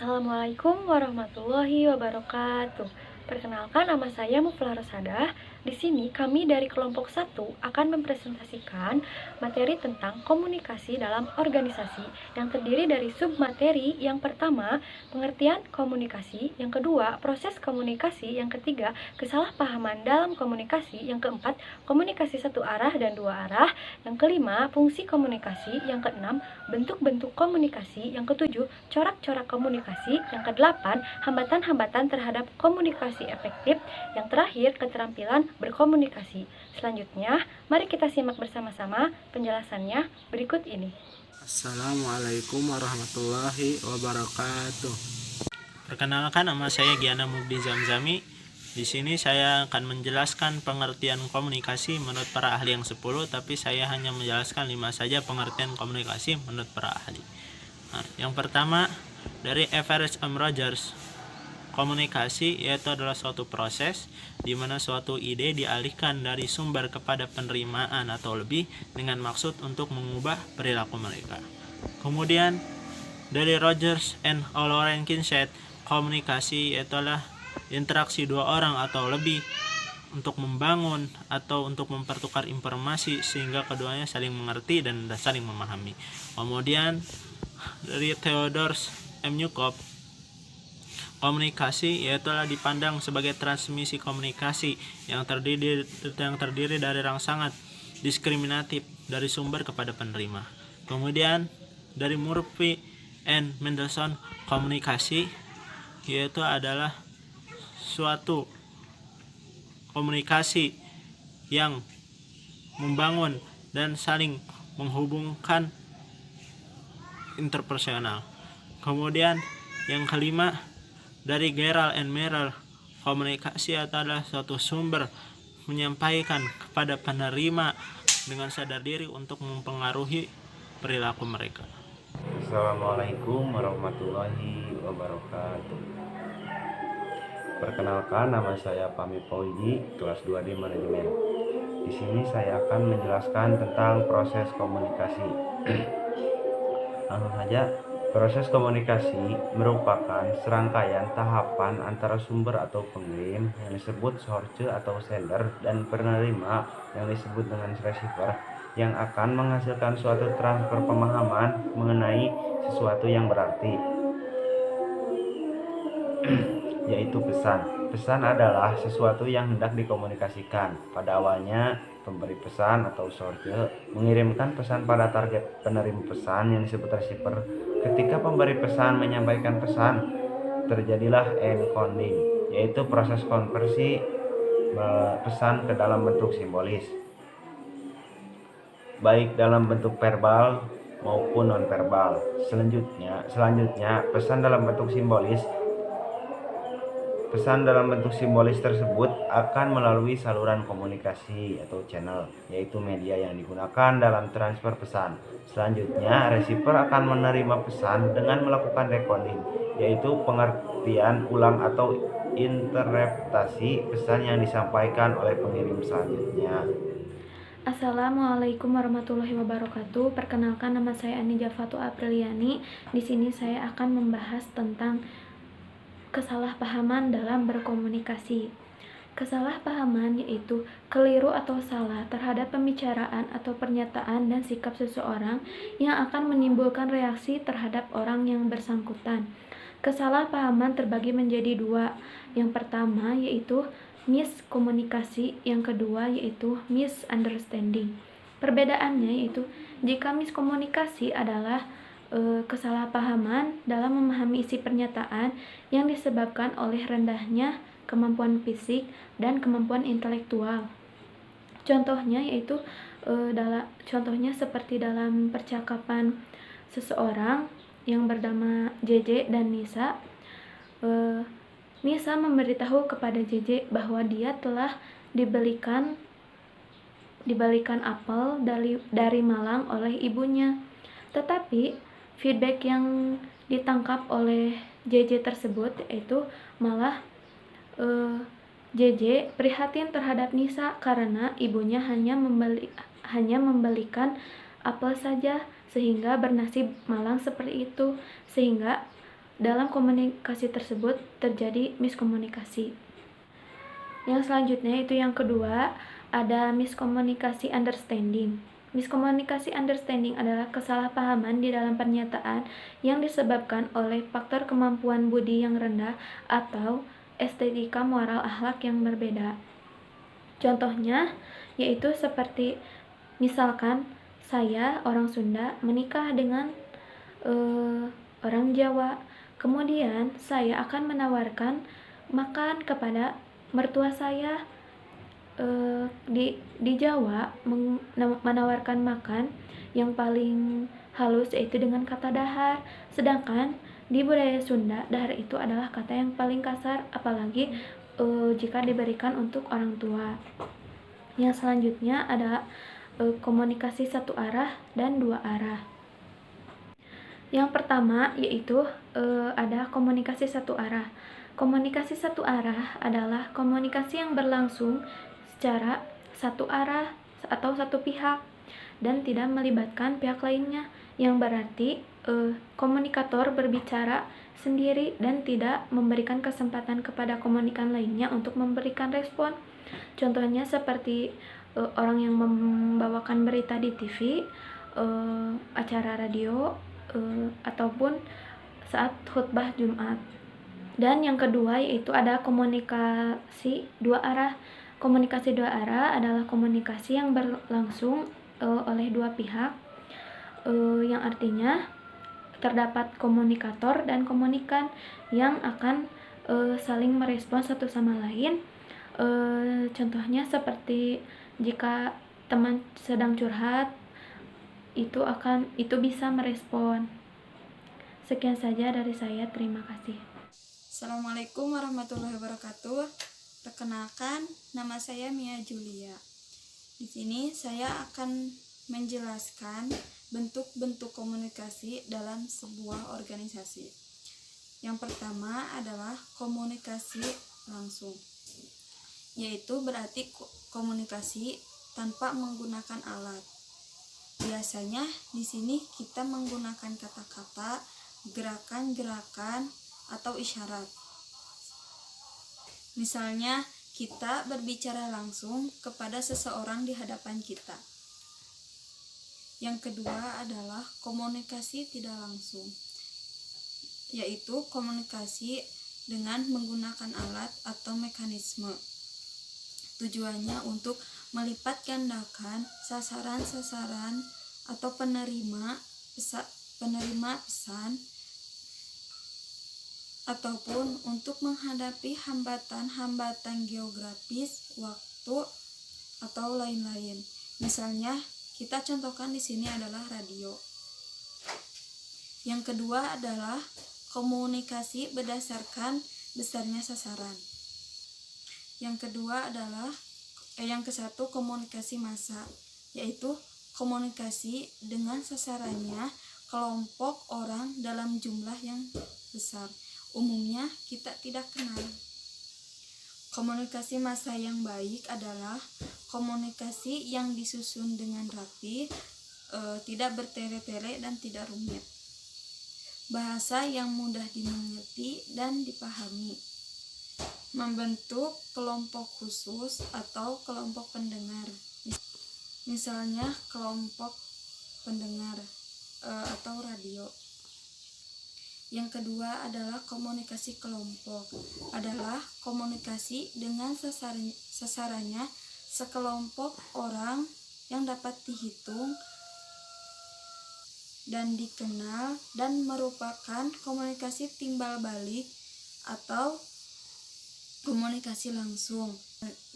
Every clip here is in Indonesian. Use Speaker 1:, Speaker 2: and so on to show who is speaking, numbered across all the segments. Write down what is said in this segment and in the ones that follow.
Speaker 1: Assalamualaikum warahmatullahi wabarakatuh. Perkenalkan, nama saya Muflah Rosadah. Di sini kami dari kelompok 1 akan mempresentasikan materi tentang komunikasi dalam organisasi yang terdiri dari submateri. Yang pertama, pengertian komunikasi. Yang kedua, proses komunikasi. Yang ketiga, kesalahpahaman dalam komunikasi. Yang keempat, komunikasi satu arah dan dua arah. Yang kelima, fungsi komunikasi. Yang keenam, bentuk-bentuk komunikasi. Yang ketujuh, corak-corak komunikasi. Yang kedelapan, hambatan-hambatan terhadap komunikasi efektif. Yang terakhir, keterampilan berkomunikasi. Selanjutnya, mari kita simak bersama-sama penjelasannya berikut ini.
Speaker 2: Assalamualaikum warahmatullahi wabarakatuh. Perkenalkan, nama saya Giana Mugdi Zamzami. Di sini saya akan menjelaskan pengertian komunikasi menurut para ahli yang 10, tapi saya hanya menjelaskan 5 saja pengertian komunikasi menurut para ahli. Yang pertama, dari Everett M. Rogers, komunikasi yaitu adalah suatu proses di mana suatu ide dialihkan dari sumber kepada penerimaan atau lebih dengan maksud untuk mengubah perilaku mereka. Kemudian dari Rogers and O'Loren-Kinset, komunikasi yaitu adalah interaksi dua orang atau lebih untuk membangun atau untuk mempertukar informasi sehingga keduanya saling mengerti dan saling memahami. Kemudian dari Theodore M. Newcomb, komunikasi yaitu dipandang sebagai transmisi komunikasi yang terdiri dari rangsangan diskriminatif dari sumber kepada penerima. Kemudian dari Murphy and Mendelssohn, komunikasi yaitu adalah suatu komunikasi yang membangun dan saling menghubungkan interpersonal. Kemudian yang kelima, dari Gerald and Merrill, komunikasi adalah suatu sumber menyampaikan kepada penerima dengan sadar diri untuk mempengaruhi perilaku mereka.
Speaker 3: Assalamualaikum warahmatullahi wabarakatuh. Perkenalkan, nama saya Fahmi Fauzi, kelas 2D Manajemen. Di sini saya akan menjelaskan tentang proses komunikasi. Langsung saja. Proses komunikasi merupakan serangkaian tahapan antara sumber atau pengirim yang disebut source atau sender dan penerima yang disebut dengan receiver yang akan menghasilkan suatu transfer pemahaman mengenai sesuatu yang berarti, yaitu pesan. Pesan adalah sesuatu yang hendak dikomunikasikan. Pada awalnya, pemberi pesan atau source mengirimkan pesan pada target penerima pesan yang disebut receiver. Ketika pemberi pesan menyampaikan pesan, terjadilah encoding, yaitu proses konversi pesan ke dalam bentuk simbolis, baik dalam bentuk verbal maupun non-verbal. Selanjutnya, pesan dalam bentuk simbolis tersebut akan melalui saluran komunikasi atau channel, yaitu media yang digunakan dalam transfer pesan. Selanjutnya, receiver akan menerima pesan dengan melakukan recording, yaitu pengertian ulang atau interpretasi pesan yang disampaikan oleh pengirim selanjutnya.
Speaker 4: Assalamualaikum warahmatullahi wabarakatuh. Perkenalkan, nama saya Anija Fatu Apriliani. Di sini saya akan membahas tentang kesalahpahaman dalam berkomunikasi. Kesalahpahaman yaitu keliru atau salah terhadap pembicaraan atau pernyataan dan sikap seseorang yang akan menimbulkan reaksi terhadap orang yang bersangkutan. Kesalahpahaman terbagi menjadi dua. Yang pertama yaitu miskomunikasi, yang kedua yaitu misunderstanding. Perbedaannya yaitu jika miskomunikasi adalah kesalahpahaman dalam memahami isi pernyataan yang disebabkan oleh rendahnya kemampuan fisik dan kemampuan intelektual. Contohnya yaitu contohnya seperti dalam percakapan seseorang yang bernama JJ dan Nisa. Nisa memberitahu kepada JJ bahwa dia telah dibelikan apel dari Malang oleh ibunya. Tetapi feedback yang ditangkap oleh JJ tersebut yaitu malah JJ prihatin terhadap Nisa karena ibunya hanya membelikan apel saja, sehingga bernasib malang seperti itu. Sehingga dalam komunikasi tersebut terjadi miskomunikasi. Yang selanjutnya itu yang kedua, ada miskomunikasi understanding. Miskomunikasi understanding adalah kesalahpahaman di dalam pernyataan yang disebabkan oleh faktor kemampuan budi yang rendah atau estetika moral akhlak yang berbeda. Contohnya yaitu seperti misalkan saya orang Sunda menikah dengan orang Jawa, kemudian saya akan menawarkan makan kepada mertua saya. Di Jawa menawarkan makan yang paling halus yaitu dengan kata dahar, sedangkan di budaya Sunda dahar itu adalah kata yang paling kasar, apalagi jika diberikan untuk orang tua. Yang selanjutnya ada komunikasi satu arah dan dua arah. Yang pertama yaitu ada komunikasi satu arah. Komunikasi satu arah adalah komunikasi yang berlangsung secara satu arah atau satu pihak dan tidak melibatkan pihak lainnya, yang berarti komunikator berbicara sendiri dan tidak memberikan kesempatan kepada komunikan lainnya untuk memberikan respon. Contohnya seperti orang yang membawakan berita di TV, acara radio, ataupun saat khutbah Jumat. Dan yang kedua yaitu ada komunikasi dua arah. Komunikasi dua arah adalah komunikasi yang berlangsung oleh dua pihak, yang artinya terdapat komunikator dan komunikan yang akan saling merespon satu sama lain. Contohnya seperti jika teman sedang curhat, itu bisa merespon. Sekian saja dari saya, terima kasih.
Speaker 5: Assalamualaikum warahmatullahi wabarakatuh. Perkenalkan, nama saya Mia Julia. Di sini saya akan menjelaskan bentuk-bentuk komunikasi dalam sebuah organisasi. Yang pertama adalah komunikasi langsung, yaitu berarti komunikasi tanpa menggunakan alat. Biasanya di sini kita menggunakan kata-kata, gerakan-gerakan, atau isyarat. Misalnya, kita berbicara langsung kepada seseorang di hadapan kita. Yang kedua adalah komunikasi tidak langsung, yaitu komunikasi dengan menggunakan alat atau mekanisme. Tujuannya untuk melipat gandakan sasaran-sasaran atau penerima pesan ataupun untuk menghadapi hambatan-hambatan geografis, waktu, atau lain-lain. Misalnya, kita contohkan di sini adalah radio. Yang kedua adalah komunikasi berdasarkan besarnya sasaran. Yang kesatu komunikasi massa, yaitu komunikasi dengan sasarannya kelompok orang dalam jumlah yang besar. Umumnya kita tidak kenal. Komunikasi massa yang baik adalah komunikasi yang disusun dengan rapi, tidak bertele-tele dan tidak rumit. Bahasa yang mudah dimengerti dan dipahami. Membentuk kelompok khusus atau kelompok pendengar. Misalnya kelompok pendengar atau radio. Yang kedua adalah komunikasi kelompok, adalah komunikasi dengan sasarannya sekelompok orang yang dapat dihitung dan dikenal dan merupakan komunikasi timbal balik atau komunikasi langsung.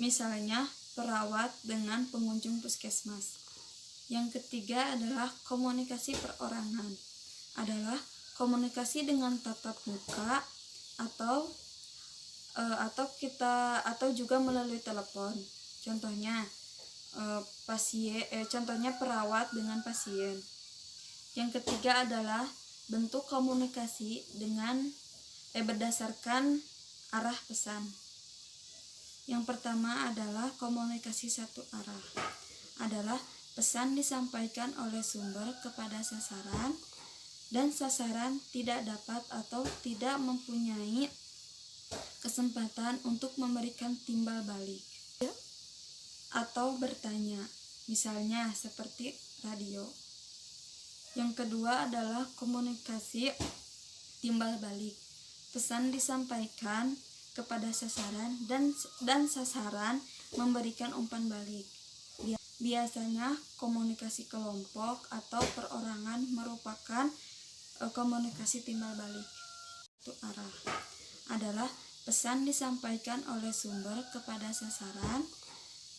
Speaker 5: Misalnya perawat dengan pengunjung puskesmas. Yang ketiga adalah komunikasi perorangan, adalah komunikasi dengan tatap muka atau juga melalui telepon. Contohnya contohnya perawat dengan pasien. Yang ketiga adalah bentuk komunikasi dengan berdasarkan arah pesan. Yang pertama adalah komunikasi satu arah, adalah pesan disampaikan oleh sumber kepada sasaran dan sasaran tidak dapat atau tidak mempunyai kesempatan untuk memberikan timbal balik atau bertanya, misalnya seperti radio. Yang kedua adalah komunikasi timbal balik. Pesan disampaikan kepada sasaran dan sasaran memberikan umpan balik. Biasanya komunikasi kelompok atau perorangan merupakan komunikasi timbal balik. Itu arah adalah pesan disampaikan oleh sumber kepada sasaran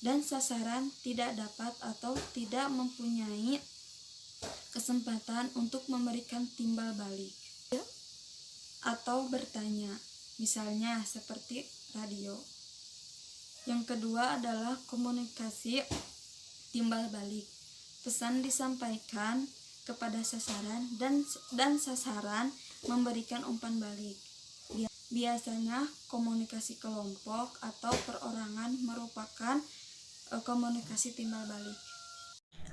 Speaker 5: dan sasaran tidak dapat atau tidak mempunyai kesempatan untuk memberikan timbal balik atau bertanya, misalnya seperti radio. Yang kedua adalah komunikasi timbal balik. Pesan disampaikan kepada sasaran dan sasaran memberikan umpan balik. Biasanya komunikasi kelompok atau perorangan merupakan komunikasi timbal balik.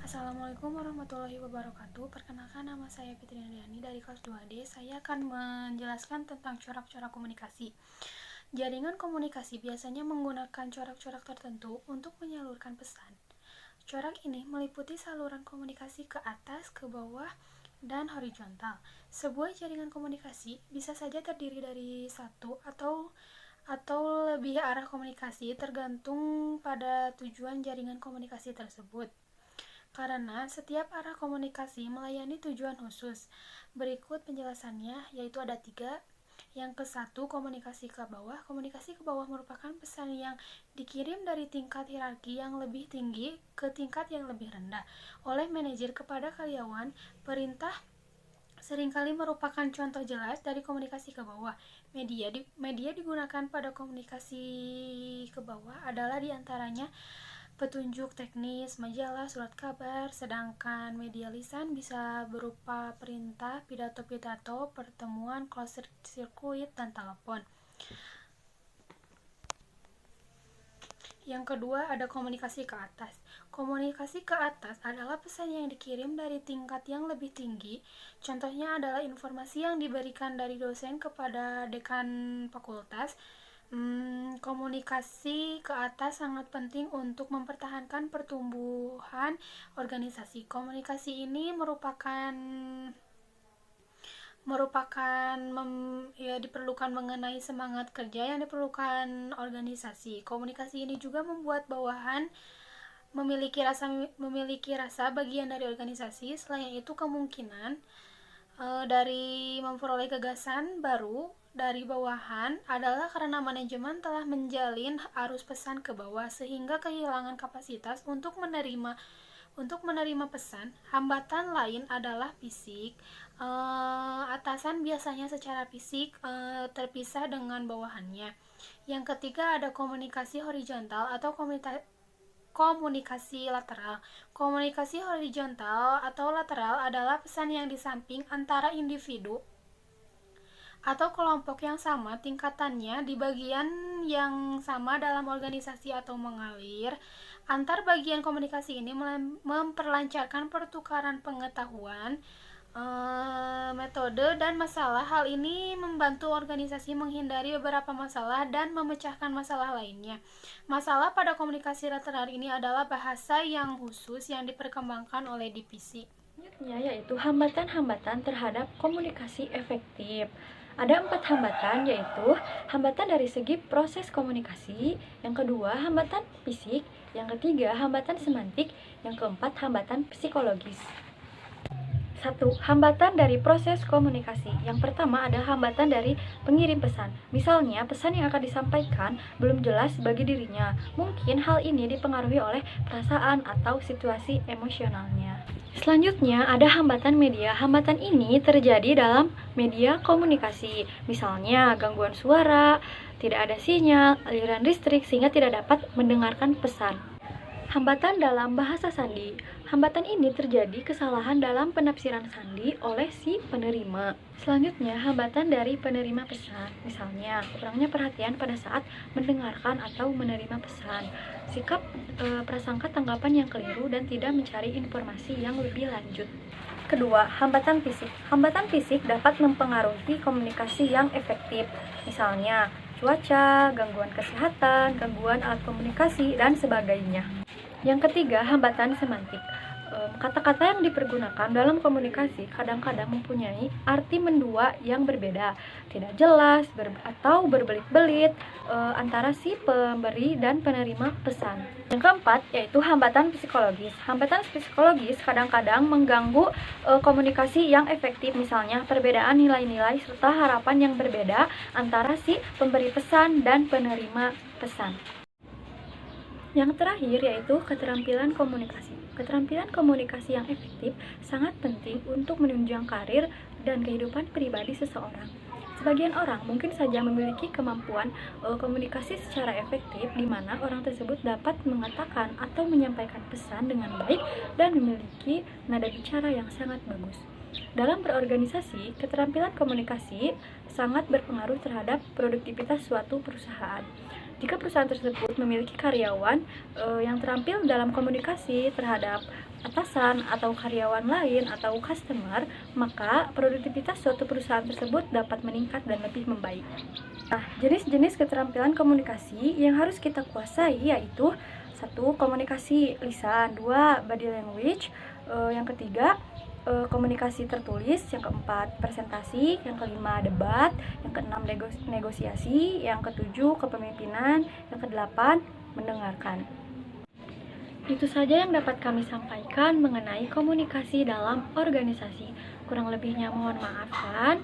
Speaker 4: Assalamualaikum warahmatullahi wabarakatuh. Perkenalkan, nama saya Fitri Nadiani dari kelas 2D. Saya akan menjelaskan tentang corak-corak komunikasi. Jaringan komunikasi biasanya menggunakan corak-corak tertentu untuk menyalurkan pesan. Corak ini meliputi saluran komunikasi ke atas, ke bawah, dan horizontal. Sebuah jaringan komunikasi bisa saja terdiri dari satu atau lebih arah komunikasi, tergantung pada tujuan jaringan komunikasi tersebut. Karena setiap arah komunikasi melayani tujuan khusus. Berikut penjelasannya, yaitu ada 3. Yang ke-1, komunikasi ke bawah. Komunikasi ke bawah merupakan pesan yang dikirim dari tingkat hierarki yang lebih tinggi ke tingkat yang lebih rendah oleh manajer kepada karyawan. Perintah seringkali merupakan contoh jelas dari komunikasi ke bawah. Media digunakan pada komunikasi ke bawah adalah diantaranya petunjuk teknis, majalah, surat kabar, sedangkan media lisan bisa berupa perintah, pidato-pidato, pertemuan, closed circuit, dan telepon. Yang kedua ada komunikasi ke atas. Komunikasi ke atas adalah pesan yang dikirim dari tingkat yang lebih tinggi. Contohnya adalah informasi yang diberikan dari dosen kepada dekan fakultas. Komunikasi ke atas sangat penting untuk mempertahankan pertumbuhan organisasi. Komunikasi ini diperlukan mengenai semangat kerja yang diperlukan organisasi. Komunikasi ini juga membuat bawahan memiliki rasa bagian dari organisasi. Selain itu, kemungkinan dari memperoleh gagasan baru dari bawahan adalah karena manajemen telah menjalin arus pesan ke bawah sehingga kehilangan kapasitas untuk menerima pesan. Hambatan lain adalah fisik. Atasan biasanya secara fisik terpisah dengan bawahannya. Yang ketiga ada komunikasi horizontal atau komunikasi lateral. Komunikasi horizontal atau lateral adalah pesan yang di samping antara individu atau kelompok yang sama tingkatannya di bagian yang sama dalam organisasi atau mengalir. Antar bagian komunikasi ini memperlancarkan pertukaran pengetahuan, metode, dan masalah. Hal ini membantu organisasi menghindari beberapa masalah dan memecahkan masalah lainnya. Masalah pada komunikasi lateral ini adalah bahasa yang khusus yang diperkembangkan oleh divisi.
Speaker 1: Selanjutnya yaitu hambatan-hambatan terhadap komunikasi efektif. Ada 4 hambatan, yaitu hambatan dari segi proses komunikasi, yang kedua hambatan fisik, yang ketiga hambatan semantik, yang keempat hambatan psikologis. 1. Hambatan dari proses komunikasi. Yang pertama ada hambatan dari pengirim pesan. Misalnya, pesan yang akan disampaikan belum jelas bagi dirinya. Mungkin hal ini dipengaruhi oleh perasaan atau situasi emosionalnya. Selanjutnya ada hambatan media. Hambatan ini terjadi dalam media komunikasi. Misalnya, gangguan suara, tidak ada sinyal, aliran listrik sehingga tidak dapat mendengarkan pesan. Hambatan dalam bahasa sandi. Hambatan ini terjadi kesalahan dalam penafsiran sandi oleh si penerima. Selanjutnya, hambatan dari penerima pesan. Misalnya, kurangnya perhatian pada saat mendengarkan atau menerima pesan. Sikap prasangka tanggapan yang keliru dan tidak mencari informasi yang lebih lanjut. kedua, hambatan fisik. Hambatan fisik dapat mempengaruhi komunikasi yang efektif. Misalnya, cuaca, gangguan kesehatan, gangguan alat komunikasi, dan sebagainya. Yang ketiga, hambatan semantik. Kata-kata yang dipergunakan dalam komunikasi kadang-kadang mempunyai arti mendua yang berbeda, tidak jelas atau berbelit-belit antara si pemberi dan penerima pesan. Yang keempat yaitu hambatan psikologis. Hambatan psikologis kadang-kadang mengganggu komunikasi yang efektif, misalnya perbedaan nilai-nilai serta harapan yang berbeda antara si pemberi pesan dan penerima pesan. Yang terakhir yaitu keterampilan komunikasi. Keterampilan komunikasi yang efektif sangat penting untuk menunjang karir dan kehidupan pribadi seseorang. Sebagian orang mungkin saja memiliki kemampuan komunikasi secara efektif, di mana orang tersebut dapat mengatakan atau menyampaikan pesan dengan baik dan memiliki nada bicara yang sangat bagus. Dalam berorganisasi, keterampilan komunikasi sangat berpengaruh terhadap produktivitas suatu perusahaan. Jika perusahaan tersebut memiliki karyawan yang terampil dalam komunikasi terhadap atasan atau karyawan lain atau customer, maka produktivitas suatu perusahaan tersebut dapat meningkat dan lebih membaik. Nah, jenis-jenis keterampilan komunikasi yang harus kita kuasai yaitu 1. Komunikasi lisan, 2. Body language, yang ketiga komunikasi tertulis, yang keempat presentasi, yang kelima debat, yang keenam negosiasi, yang ketujuh kepemimpinan, yang kedelapan mendengarkan. Itu saja yang dapat kami sampaikan mengenai komunikasi dalam organisasi. Kurang lebihnya mohon maafkan.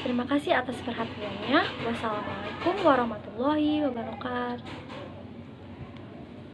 Speaker 1: Terima kasih atas perhatiannya. Wassalamualaikum warahmatullahi wabarakatuh.